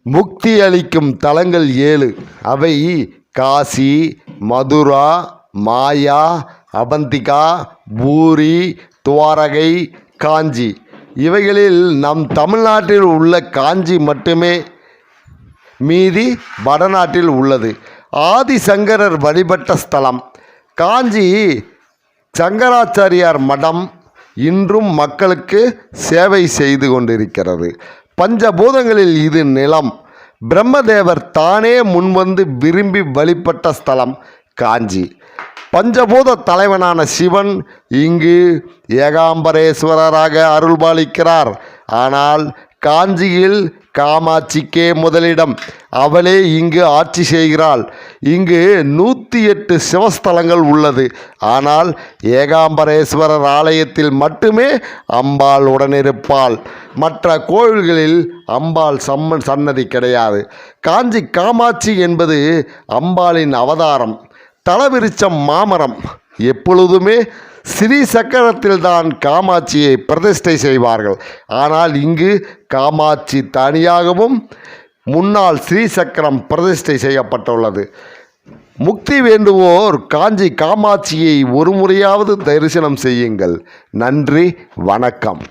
முக்தி அளிக்கும் தலங்கள் 7. அவை காசி, மதுரா, மாயா, அவந்திகா, பூரி, துவாரகை, காஞ்சி. இவைகளில் நம் தமிழ்நாட்டில் உள்ள காஞ்சி மட்டுமே மீதி வடநாட்டில் உள்ளது. ஆதிசங்கரர் வழிபட்ட ஸ்தலம் காஞ்சி. சங்கராச்சாரியார் மடம் இன்றும் மக்களுக்கு சேவை செய்து கொண்டிருக்கிறது. பஞ்சபூதங்களில் இது நிலம். பிரம்மதேவர் தானே முன்வந்து விரும்பி வழிபட்ட ஸ்தலம் காஞ்சி. பஞ்சபூத தலைவனான சிவன் இங்கு ஏகாம்பரேஸ்வரராக அருள்பாலிக்கிறார். ஆனால் காஞ்சியில் காமாட்சிக்கே முதலிடம். அவளே இங்கு ஆட்சி செய்கிறாள். இங்கு 108 சிவஸ்தலங்கள் உள்ளது. ஆனால் ஏகாம்பரேஸ்வரர் ஆலயத்தில் மட்டுமே அம்பாள் உடனிருப்பாள். மற்ற கோவில்களில் அம்பாள் சன்னதி கிடையாது. காஞ்சி காமாட்சி என்பது அம்பாளின் அவதாரம். தலவிருச்சம் மாமரம். எப்பொழுதுமே ஸ்ரீ சக்கரத்தில்தான் காமாட்சியை பிரதிஷ்டை செய்வார்கள். ஆனால் இங்கு காமாட்சி தனியாகவும் முன்னால் ஸ்ரீ சக்கரம் பிரதிஷ்டை செய்யப்பட்டுள்ளது. முக்தி வேண்டுவோர் காஞ்சி காமாட்சியை ஒரு முறையாவது தரிசனம் செய்யுங்கள். நன்றி, வணக்கம்.